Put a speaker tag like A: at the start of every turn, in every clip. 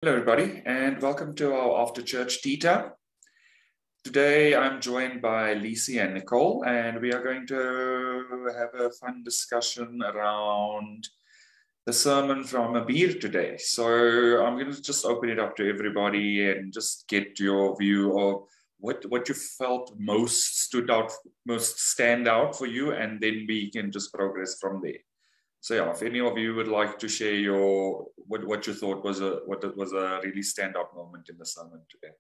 A: Hello, everybody, and welcome to our after church tea time. Today, I'm joined by Lisi and Nicole, and we are going to have a fun discussion around the sermon from Abir today. So I'm going to just open it up to everybody and just get your view of what you felt most stand out for you, and then we can just progress from there. So yeah, if any of you would like to share your what you thought was a really standout moment in the sermon today.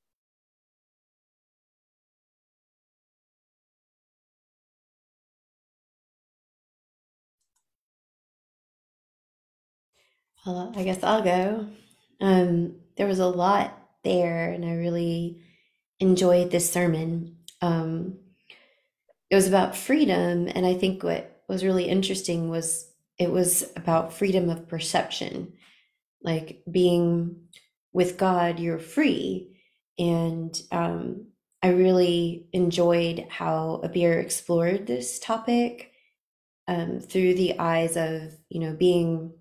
B: Well, I guess I'll go. There was a lot there, and I really enjoyed this sermon. It was about freedom, and I think what was really interesting was it was about freedom of perception. Like being with God, you're free. And I really enjoyed how Abir explored this topic through the eyes of, being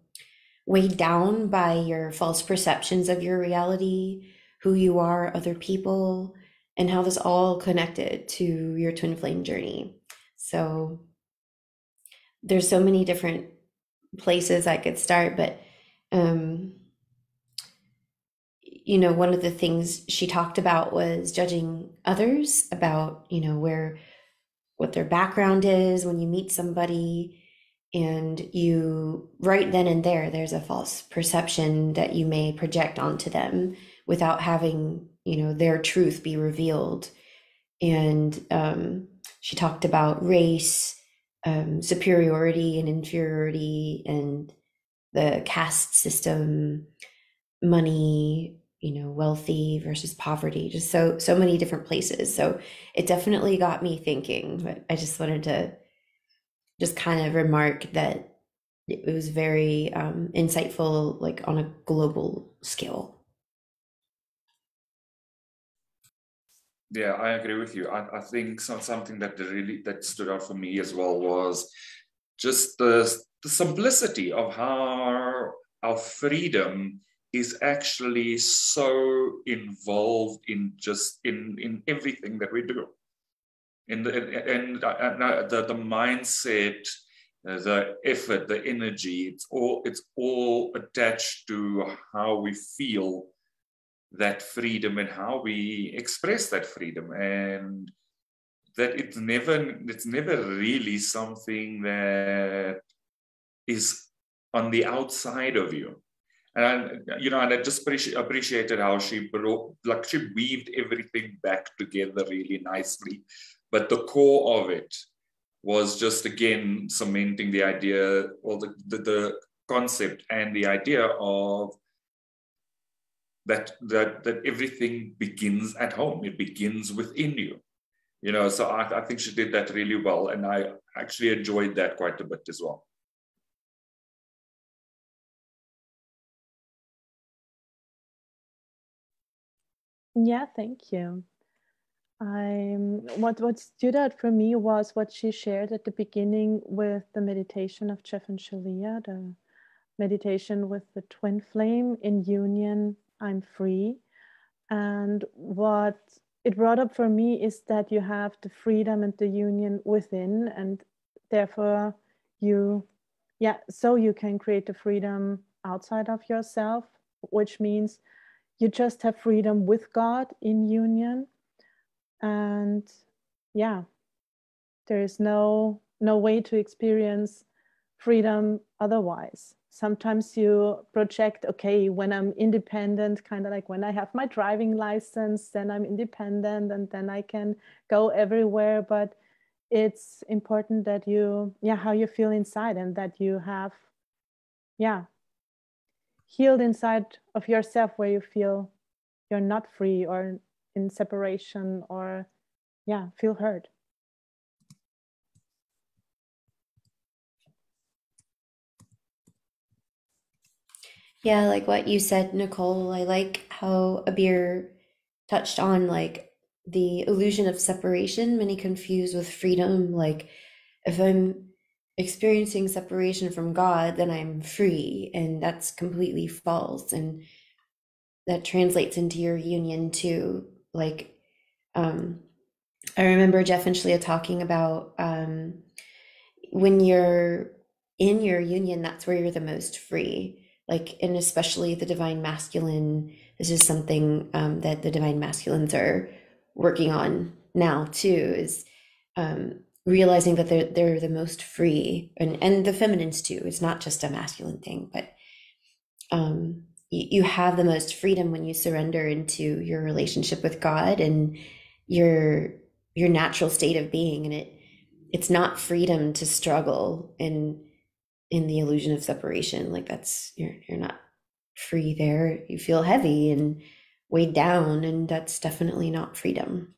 B: weighed down by your false perceptions of your reality, who you are, other people, and how this all connected to your twin flame journey. So there's so many different places I could start, but um, one of the things she talked about was judging others about, what their background is when you meet somebody, and you right then and there's a false perception that you may project onto them without having their truth be revealed. And she talked about race, superiority and inferiority, and the caste system, money, wealthy versus poverty, just so many different places. So it definitely got me thinking, but I just wanted to just kind of remark that it was very insightful, like on a global scale.
A: Yeah, I agree with you. I think something that stood out for me as well was just the simplicity of how our freedom is actually so involved in just in everything that we do. In the mindset, the effort, the energy, it's all attached to how we feel that freedom and how we express that freedom, and that it's never really something that is on the outside of you. And I just appreciated how she weaved everything back together really nicely, but the core of it was just again cementing the idea, or the concept and the idea of that everything begins at home. It begins within you. So I think she did that really well, and I actually enjoyed that quite a bit as well.
C: Yeah, thank you. What stood out for me was what she shared at the beginning with the meditation of Jeff and Shaleia, the meditation with the twin flame in union, I'm free. And what it brought up for me is that you have the freedom and the union within, and therefore so you can create the freedom outside of yourself, which means you just have freedom with God in union. And yeah, there is no way to experience freedom otherwise. Sometimes you project, okay, when I'm independent, kind of like when I have my driving license, then I'm independent and then I can go everywhere. But it's important that how you feel inside, and that you have healed inside of yourself, where you feel you're not free or in separation, or feel hurt.
B: Yeah, like what you said, Nicole. I like how Abir touched on like the illusion of separation, many confused with freedom. Like if I'm experiencing separation from God, then I'm free, and that's completely false. And that translates into your union too. Like, I remember Jeff and Shaleia talking about when you're in your union, that's where you're the most free. Like, and especially the divine masculine, this is something that the divine masculines are working on now too, is realizing that they're the most free, and the feminines too. It's not just a masculine thing, but you have the most freedom when you surrender into your relationship with God and your natural state of being. And it's not freedom to struggle in the illusion of separation. Like, that's, you're not free there. You feel heavy and weighed down, and that's definitely not freedom.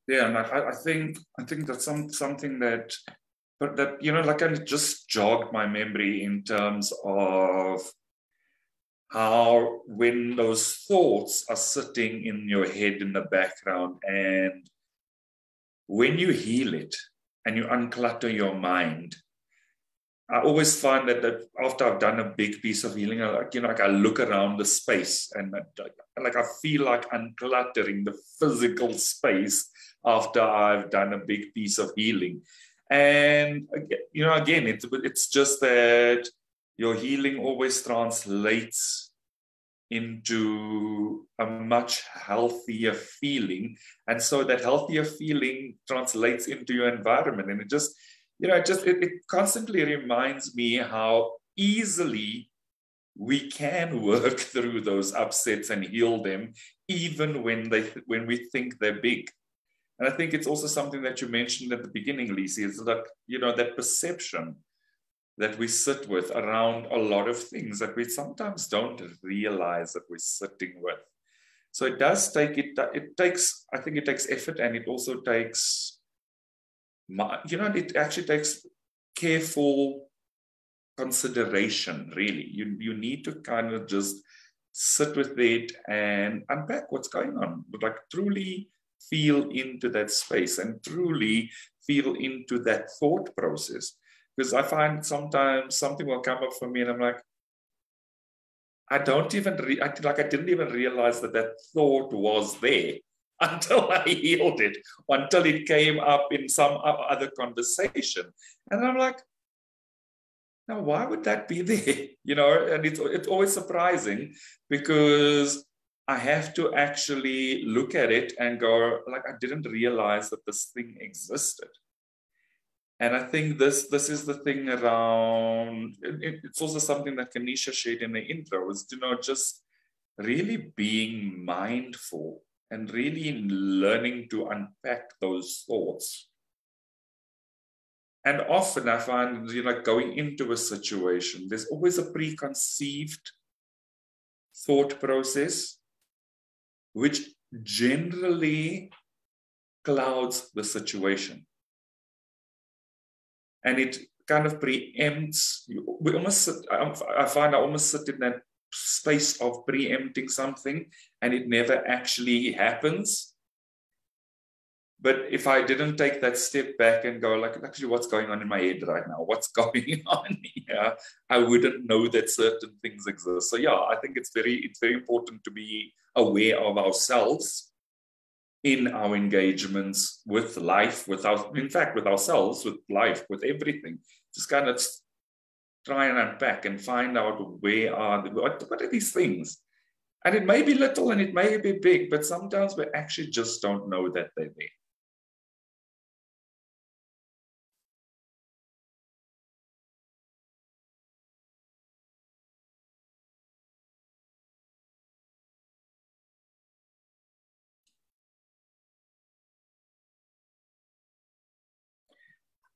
A: Yeah, and I think that's something that, but that, like, kind of just jogged my memory in terms of how when those thoughts are sitting in your head in the background, and when you heal it and you unclutter your mind, I always find that after I've done a big piece of healing, I look around the space, and I feel like uncluttering the physical space after I've done a big piece of healing. And again, it's just that your healing always translates into a much healthier feeling, and so that healthier feeling translates into your environment, and it constantly reminds me how easily we can work through those upsets and heal them, even when we think they're big. And I think it's also something that you mentioned at the beginning, Lisi, is that, that perception that we sit with around a lot of things that we sometimes don't realize that we're sitting with. So it does take, I think it takes effort, and it also takes, it actually takes careful consideration, really. You need to kind of just sit with it and unpack what's going on, but like truly feel into that space and truly feel into that thought process. Because I find sometimes something will come up for me and I'm like, I didn't even realize that thought was there until I healed it, until it came up in some other conversation. And I'm like, now, why would that be there? And it's always surprising, because I have to actually look at it and go, like, I didn't realize that this thing existed. And I think this is the thing around, it's also something that Kanisha shared in the intro, is, just really being mindful and really learning to unpack those thoughts. And often I find, going into a situation, there's always a preconceived thought process, which generally clouds the situation. And it kind of preempts. I find I almost sit in that space of preempting something, and it never actually happens. But if I didn't take that step back and go, like, actually, what's going on in my head right now? What's going on here? I wouldn't know that certain things exist. So yeah, I think it's very important to be aware of ourselves in our engagements with life, with ourselves, with life, with everything. Just kind of try and unpack and find out what are these things. And it may be little and it may be big, but sometimes we actually just don't know that they're there.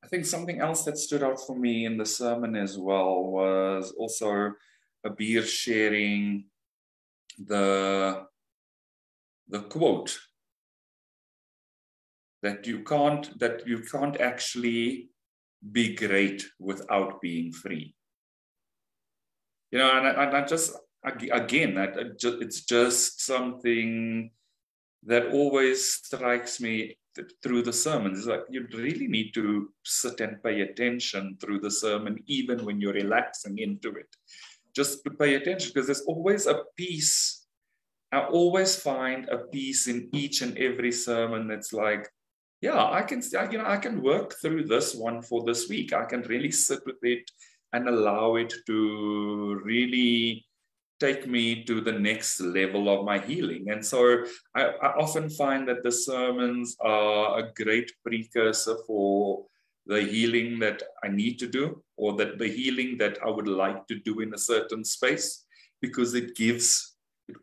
A: I think something else that stood out for me in the sermon as well was also Abir sharing the quote that you can't actually be great without being free. And I just, again, it's just something that always strikes me through the sermons. It's like you really need to sit and pay attention through the sermon, even when you're relaxing into it. Just to pay attention, because there's always a piece. I always find a piece in each and every sermon that's like, yeah, I can work through this one for this week. I can really sit with it and allow it to really take me to the next level of my healing. And so I often find that the sermons are a great precursor for the healing that I need to do, or that the healing that I would like to do in a certain space, because it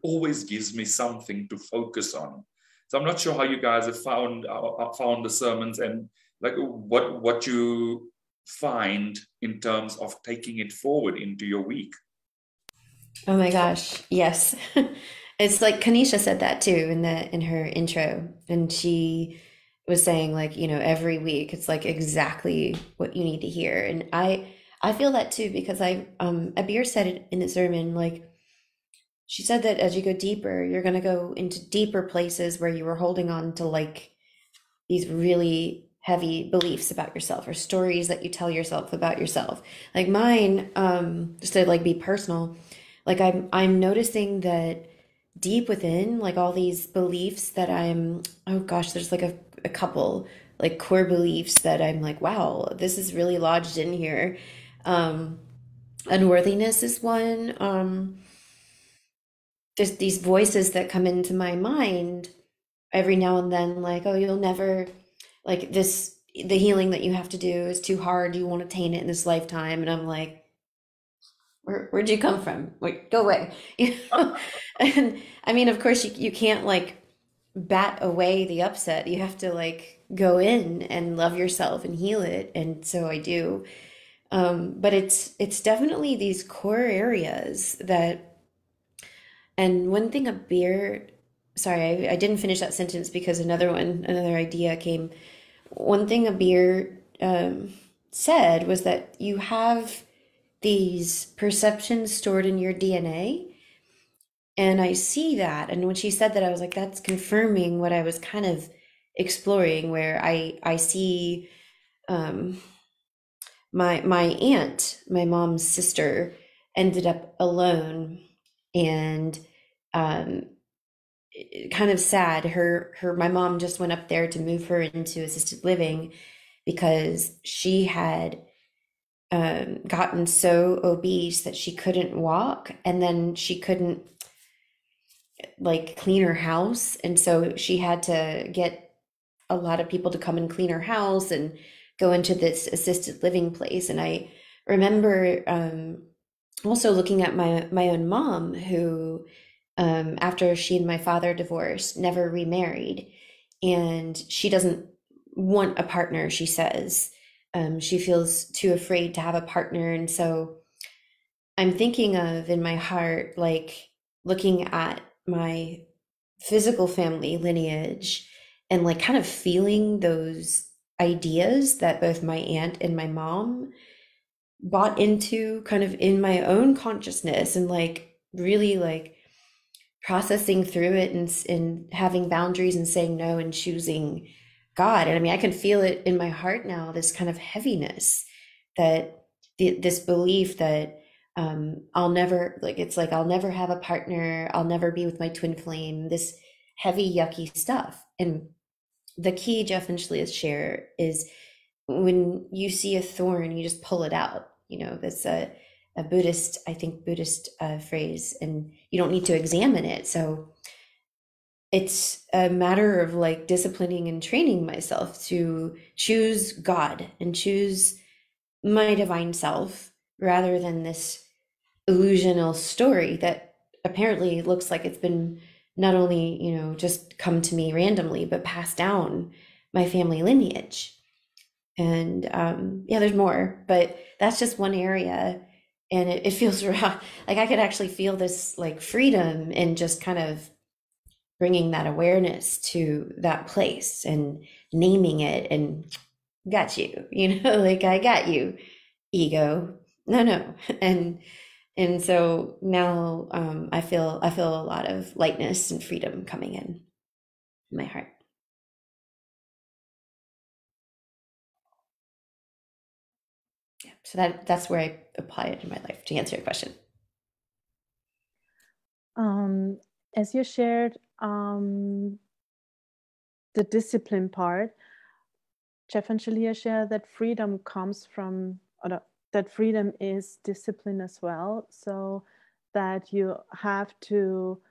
A: always gives me something to focus on. So I'm not sure how you guys have found the sermons, and like what you find in terms of taking it forward into your week.
B: Oh my gosh, yes. It's like Kanisha said that too in her intro, and she was saying like, every week it's like exactly what you need to hear. And I feel that too, because Abir said it in the sermon, like she said that as you go deeper, you're going to go into deeper places where you were holding on to like these really heavy beliefs about yourself, or stories that you tell yourself about yourself. Like mine, just to like be personal, like I'm noticing that deep within, like all these beliefs that oh gosh, there's like a couple like core beliefs that I'm like, wow, this is really lodged in here. Unworthiness is one. Just these voices that come into my mind every now and then, like, oh, you'll never, like this, the healing that you have to do is too hard, you won't attain it in this lifetime. And I'm like, where'd you come from? Like, go away. And I mean, of course you can't like bat away the upset. You have to like go in and love yourself and heal it. And so I do. But it's definitely these core areas that, and one thing sorry, I didn't finish that sentence because another idea came. One thing Abir said was that you have these perceptions stored in your DNA. And I see that. And when she said that, I was like, that's confirming what I was kind of exploring, where I see my aunt, my mom's sister, ended up alone, and kind of sad. My mom just went up there to move her into assisted living because she had gotten so obese that she couldn't walk, and then she couldn't like clean her house, and so she had to get a lot of people to come and clean her house and go into this assisted living place. And I remember also looking at my own mom, who after she and my father divorced, never remarried, and she doesn't want a partner, she says. She feels too afraid to have a partner. And so I'm thinking of, in my heart, like looking at my physical family lineage and like kind of feeling those ideas that both my aunt and my mom bought into kind of in my own consciousness, and like really like processing through it, and having boundaries and saying no and choosing God. And I mean, I can feel it in my heart now, this kind of heaviness, that this belief that I'll never, like, it's like, I'll never have a partner, I'll never be with my twin flame, this heavy, yucky stuff. And the key, Jeff and Shaleia share, is when you see a thorn, you just pull it out. That's a Buddhist, I think, Buddhist phrase, and you don't need to examine it. So it's a matter of like disciplining and training myself to choose God and choose my divine self, rather than this illusional story that apparently looks like it's been not only, just come to me randomly, but passed down my family lineage. And yeah, there's more, but that's just one area. And it feels raw. Like I could actually feel this like freedom in just kind of bringing that awareness to that place and naming it, and got you, like, I got you, ego. No. And so now I feel a lot of lightness and freedom coming in my heart. So that's where I apply it in my life, to answer your question.
C: As you shared the discipline part, Jeff and Shaleia share that freedom comes from, or that freedom is discipline as well. So that you have to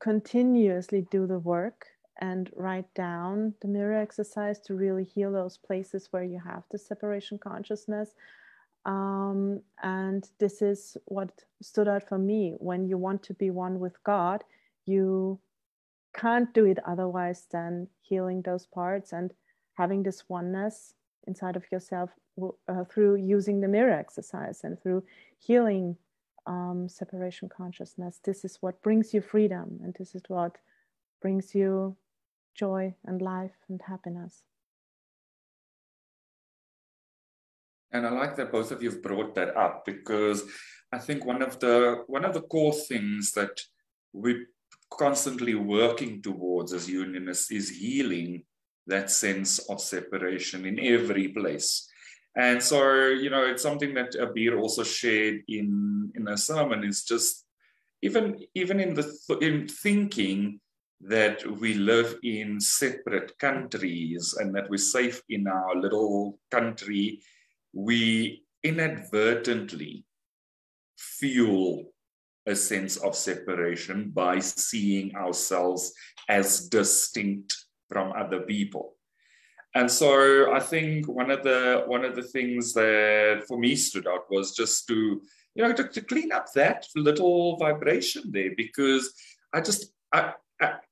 C: continuously do the work and write down the mirror exercise to really heal those places where you have the separation consciousness. And this is what stood out for me. When you want to be one with God, you can't do it otherwise than healing those parts and having this oneness inside of yourself through using the mirror exercise and through healing separation consciousness. This is what brings you freedom, and this is what brings you joy and life and happiness.
A: And I like that both of you have brought that up, because I think one of the core things that we're constantly working towards as unionists is healing that sense of separation in every place. And so, it's something that Abir also shared in a sermon, is just even in thinking that we live in separate countries and that we're safe in our little country, we inadvertently fuel a sense of separation by seeing ourselves as distinct from other people. And so I think one of the things that for me stood out was just to clean up that little vibration there, because I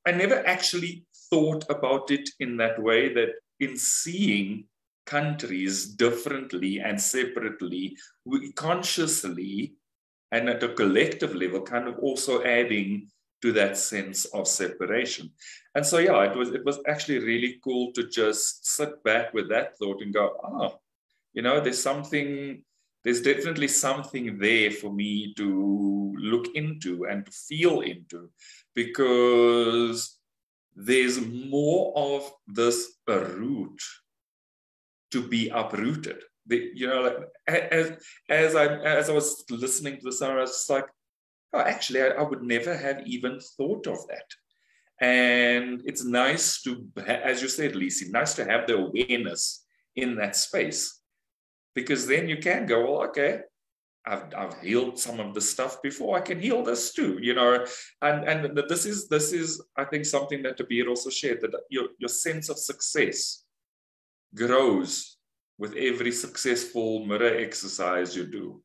A: never actually thought about it in that way, that in seeing countries differently and separately, we consciously and at a collective level kind of also adding to that sense of separation. And so, yeah, it was actually really cool to just sit back with that thought and go, there's definitely something there for me to look into and to feel into, because there's more of this root to be uprooted. As I was listening to the song, I was just like, oh, actually, I would never have even thought of that. And it's nice to, as you said, Lisi, nice to have the awareness in that space, because then you can go, well, okay, I've healed some of the stuff before, I can heal this too, and this is I think something that Abir also shared, that your sense of success grows with every successful mirror exercise you do.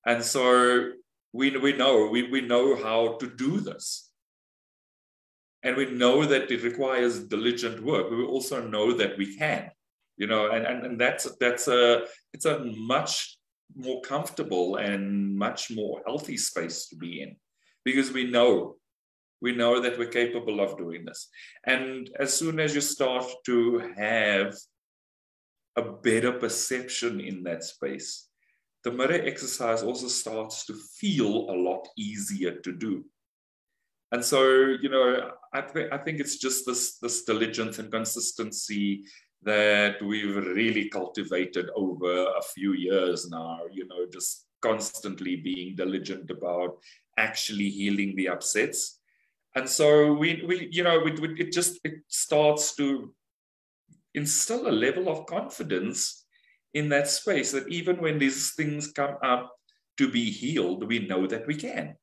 A: And so we know how to do this. And we know that it requires diligent work. We also know that we can, and it's a much more comfortable and much more healthy space to be in, because we know that we're capable of doing this. And as soon as you start to have a better perception in that space, the mirror exercise also starts to feel a lot easier to do. And so, I think it's just this diligence and consistency that we've really cultivated over a few years now, just constantly being diligent about actually healing the upsets. And so it starts to instill a level of confidence in that space, that even when these things come up to be healed, we know that we can,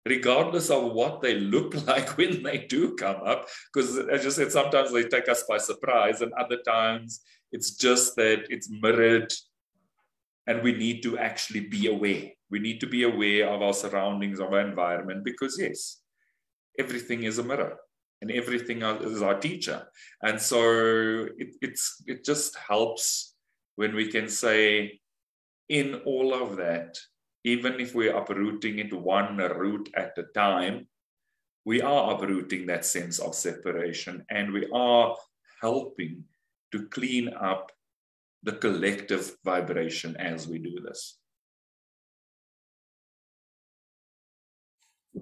A: regardless of what they look like when they do come up. Because as you said, sometimes they take us by surprise, and other times it's just that it's mirrored, and we need to actually be aware. We need to be aware of our surroundings, of our environment, because yes, everything is a mirror. And everything is our teacher. And so it just helps when we can say, in all of that, even if we're uprooting it one root at a time, we are uprooting that sense of separation, and we are helping to clean up the collective vibration as we do this.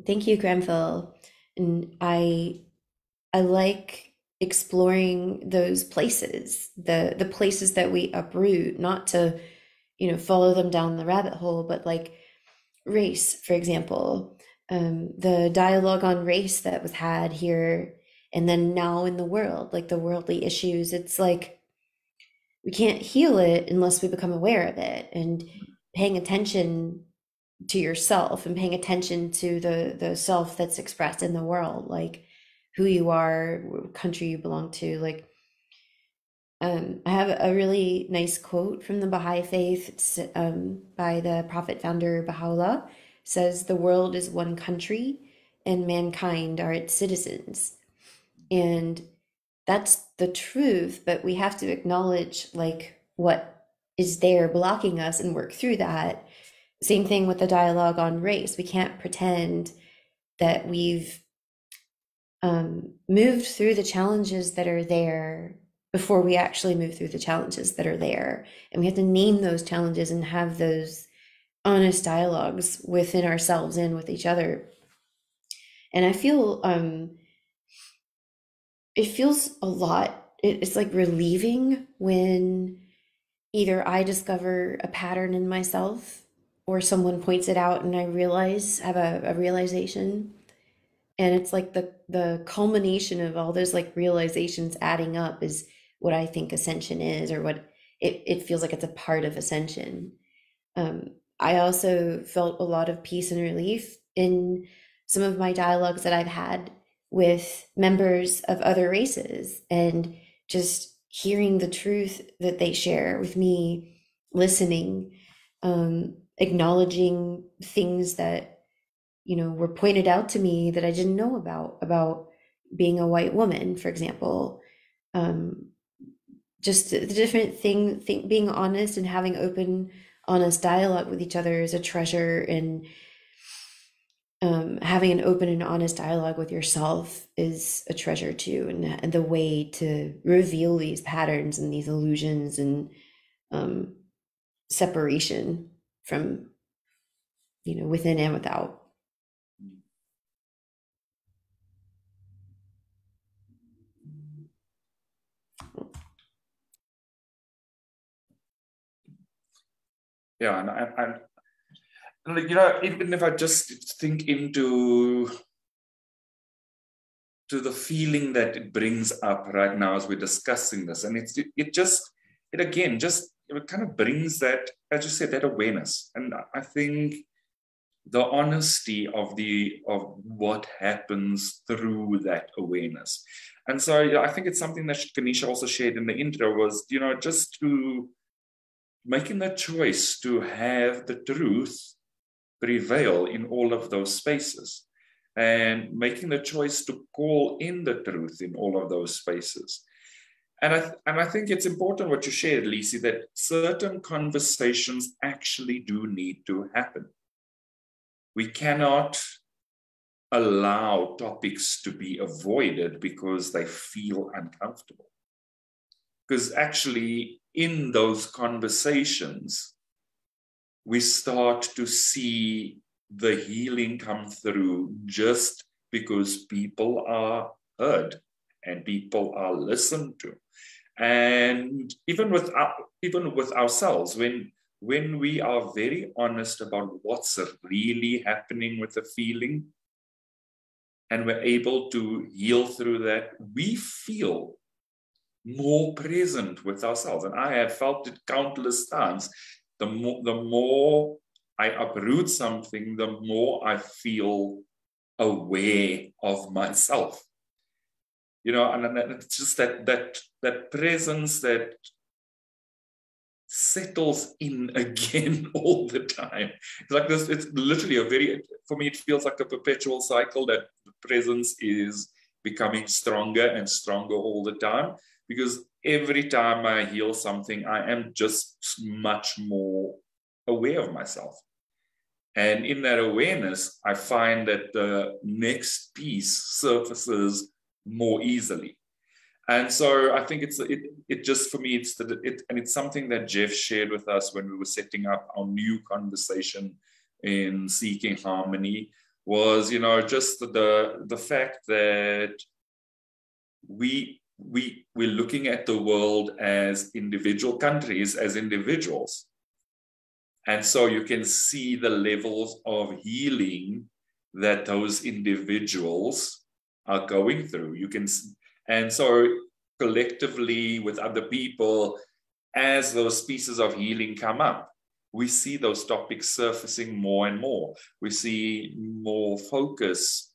B: Thank you, Granville. And I like exploring those places, the places that we uproot, not to follow them down the rabbit hole, but like race, for example, the dialogue on race that was had here and then now in the world, like the worldly issues, it's like we can't heal it unless we become aware of it, and paying attention to yourself and paying attention to the self that's expressed in the world, like who you are, what country you belong to. Like I have a really nice quote from the Baha'i faith. It's by the prophet founder Baha'u'llah. It says, "The world is one country and mankind are its citizens." And that's the truth, but we have to acknowledge like what is there blocking us and work through that. Same thing with the dialogue on race. We can't pretend that we've moved through the challenges that are there before we actually move through the challenges that are there. And we have to name those challenges and have those honest dialogues within ourselves and with each other. And I feel it feels a lot, it's like relieving when either I discover a pattern in myself or someone points it out and I have a realization. And it's like the culmination of all those like realizations adding up is what I think Ascension is, or what it feels like it's a part of Ascension. I also felt a lot of peace and relief in some of my dialogues that I've had with members of other races, and just hearing the truth that they share with me, listening, acknowledging things that were pointed out to me that I didn't know about being a white woman, for example. Just the different being honest and having open, honest dialogue with each other is a treasure, and having an open and honest dialogue with yourself is a treasure too, and the way to reveal these patterns and these illusions and separation from within and without.
A: Yeah, and even if I just think into the feeling that it brings up right now as we're discussing this, and it kind of brings that, as you said, that awareness. And I think the honesty of what happens through that awareness. And so I think it's something that Kanisha also shared in the intro was, just to making the choice to have the truth prevail in all of those spaces, and making the choice to call in the truth in all of those spaces. And I think it's important what you shared, Lisi, that certain conversations actually do need to happen. We cannot allow topics to be avoided because they feel uncomfortable. Because actually, in those conversations, we start to see the healing come through just because people are heard and people are listened to. And even with ourselves, when we are very honest about what's really happening with the feeling, and we're able to heal through that, we feel more present with ourselves. And I have felt it countless times. The more I uproot something, the more I feel aware of myself. And it's just that presence that settles in again all the time. It's like this, it's literally for me, it feels like a perpetual cycle, that the presence is becoming stronger and stronger all the time, because every time I heal something, I am just much more aware of myself. And in that awareness, I find that the next piece surfaces more easily. And so I think it just, for me, it's something that Jeff shared with us when we were setting up our new conversation in Seeking Harmony, was, just the fact that we're looking at the world as individual countries, as individuals. And so you can see the levels of healing that those individuals are going through. You can, and so collectively with other people, as those pieces of healing come up, we see those topics surfacing more and more. We see more focus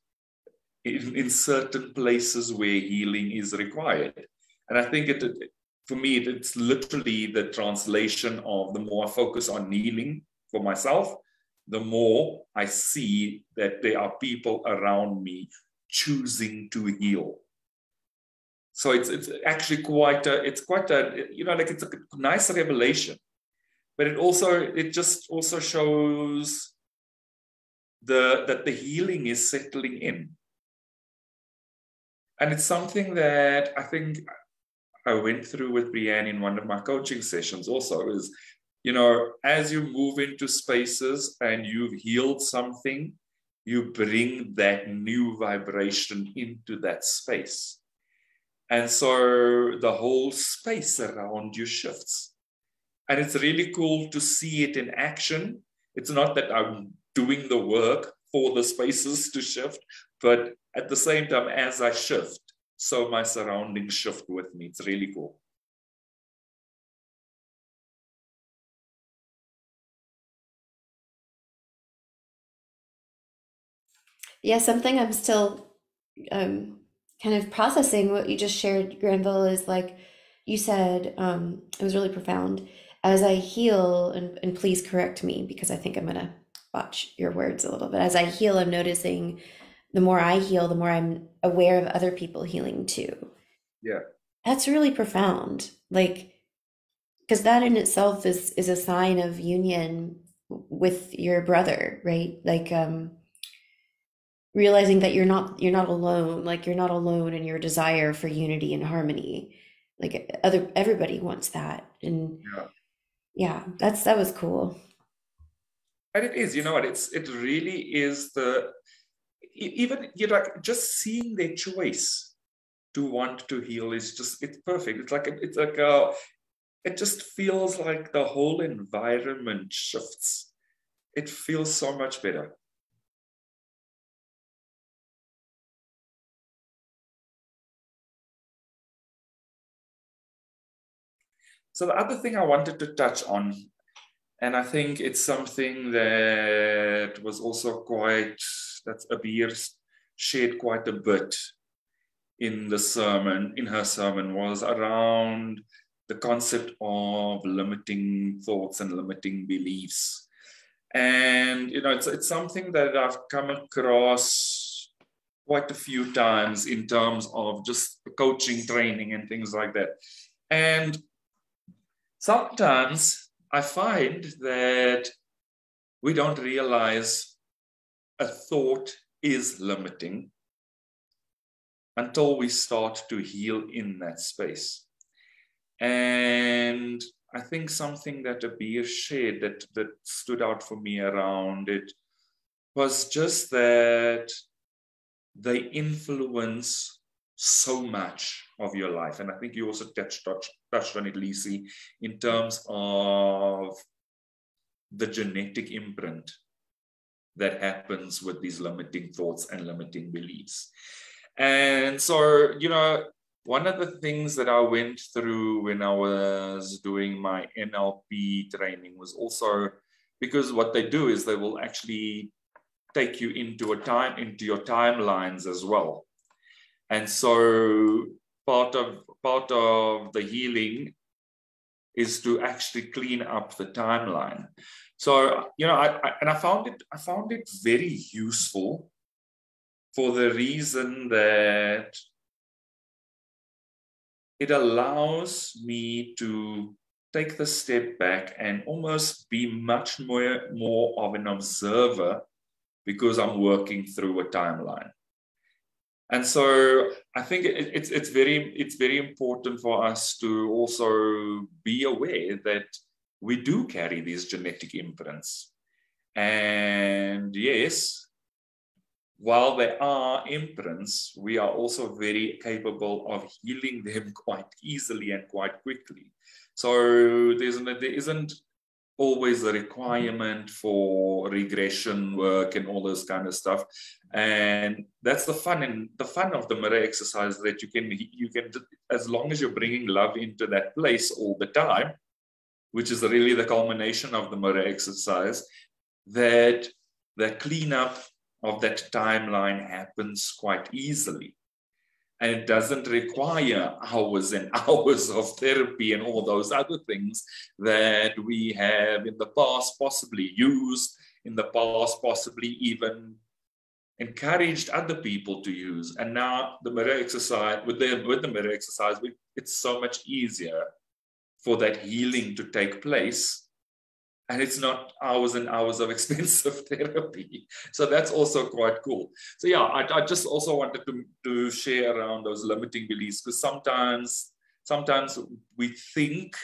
A: in certain places where healing is required. And I think for me, it's literally the translation of the more I focus on healing for myself, the more I see that there are people around me choosing to heal. So it's actually quite a, you know, like it's a nice revelation, but it just also shows that the healing is settling in. And it's something that I think I went through with Brianne in one of my coaching sessions also, is, you know, as you move into spaces and you've healed something, you bring that new vibration into that space. And so the whole space around you shifts. And it's really cool to see it in action. It's not that I'm doing the work for the spaces to shift, but at the same time, as I shift, so my surroundings shift with me. It's really cool.
B: Yeah, something I'm still kind of processing what you just shared, Granville, is like you said, it was really profound. As I heal, and please correct me because I think I'm gonna botch your words a little bit. As I heal, I'm noticing the more I heal, the more I'm aware of other people healing too.
A: Yeah.
B: That's really profound. Like, because that in itself is a sign of union with your brother, right? Like, realizing that you're not alone, like you're not alone in your desire for unity and harmony. Like everybody wants that. And yeah, that was cool.
A: And it is, you know what, it really is even, you know, like just seeing their choice to want to heal is just, it's perfect. It just feels like the whole environment shifts. It feels so much better. So the other thing I wanted to touch on, and I think it's something that was also that Abir shared quite a bit in her sermon, was around the concept of limiting thoughts and limiting beliefs. And, you know, it's something that I've come across quite a few times in terms of just coaching training and things like that. And sometimes I find that we don't realize a thought is limiting until we start to heal in that space. And I think something that Abir shared that stood out for me around it was just that they influence so much of your life. And I think you also touched on it, Lisi, in terms of the genetic imprint that happens with these limiting thoughts and limiting beliefs. And so, you know, one of the things that I went through when I was doing my NLP training was also, because what they do is they will actually take you into your timelines as well. And so part of the healing is to actually clean up the timeline. So, you know, I found it very useful for the reason that it allows me to take the step back and almost be much more of an observer, because I'm working through a timeline. And so I think it's very important for us to also be aware that we do carry these genetic imprints. And yes, while they are imprints, we are also very capable of healing them quite easily and quite quickly. So there isn't always a requirement for regression work and all this kind of stuff. And that's the fun of the mirror exercise, that you can, as long as you're bringing love into that place all the time, which is really the culmination of the mirror exercise, that the cleanup of that timeline happens quite easily. And it doesn't require hours and hours of therapy and all those other things that we have in the past possibly used, in the past possibly even encouraged other people to use. And now the mirror exercise, with the mirror exercise, it's so much easier for that healing to take place. And it's not hours and hours of expensive therapy. So that's also quite cool. So yeah, I just also wanted to share around those limiting beliefs, because sometimes we think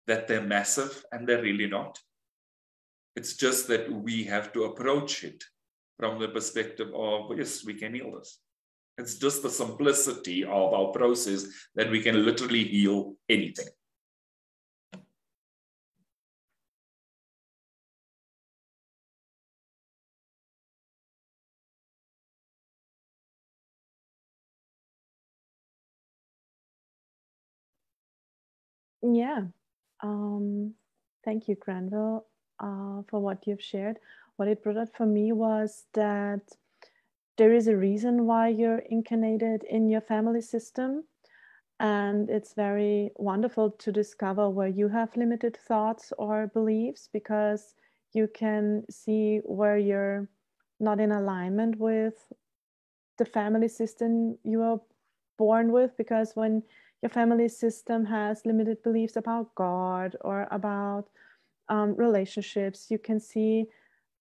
A: that they're massive and they're really not. It's just that we have to approach it from the perspective of, yes, we can heal this. It's just the simplicity of our process that we can literally heal anything.
C: Yeah. Thank you, Granville, for what you've shared. What it brought up for me was that there is a reason why you're incarnated in your family system. And it's very wonderful to discover where you have limited thoughts or beliefs, because you can see where you're not in alignment with the family system you were born with. Because when your family system has limited beliefs about God or about relationships, you can see,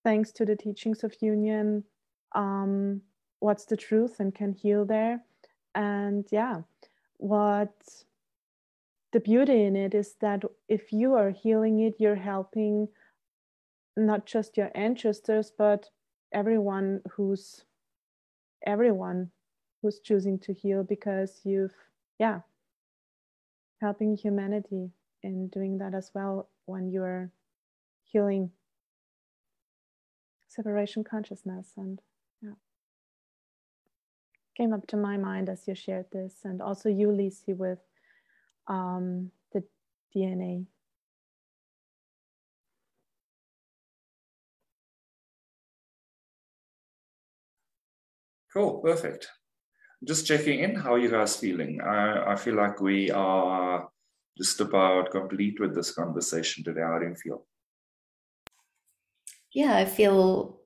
C: thanks to the teachings of union, what's the truth and can heal there. And yeah, what the beauty in it is that if you are healing it, you're helping not just your ancestors, but everyone who's choosing to heal, because you've, yeah, helping humanity in doing that as well, when you're healing separation consciousness. And yeah, came up to my mind as you shared this, and also you, Lisi, with the DNA.
A: Cool, perfect. Just checking in, how are you guys feeling? I feel like we are just about complete with this conversation today. How do you feel?
B: Yeah, I feel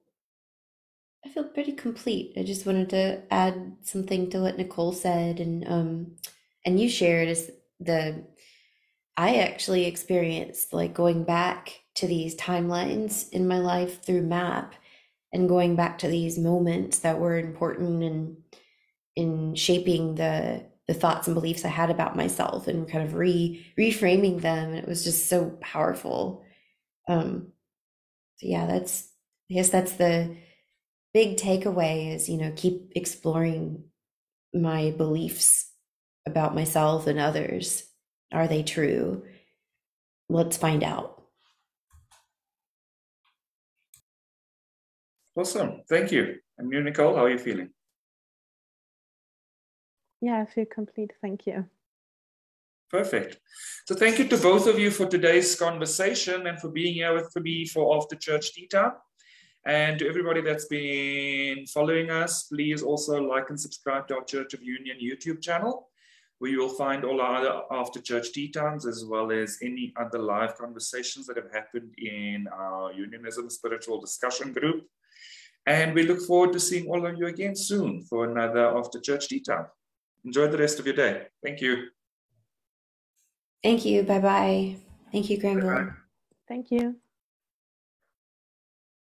B: pretty complete. I just wanted to add something to what Nicole said, and you shared, is I actually experienced like going back to these timelines in my life through MAP, and going back to these moments that were important in shaping the thoughts and beliefs I had about myself, and kind of reframing them. And it was just so powerful. So yeah, I guess that's the big takeaway, is, keep exploring my beliefs about myself and others. Are they true? Let's find out.
A: Awesome. Thank you. And you, Nicole, how are you feeling?
C: Yeah, I feel complete. Thank you.
A: Perfect. So thank you to both of you for today's conversation and for being here with me for After Church Tea Time. And to everybody that's been following us, please also like and subscribe to our Church of Union YouTube channel, where you will find all our other After Church Tea Times, as well as any other live conversations that have happened in our Unionism Spiritual Discussion Group. And we look forward to seeing all of you again soon for another After Church Tea Time. Enjoy the rest of your day. Thank you.
B: Thank you. Bye-bye. Thank you, Granville.
C: Thank you.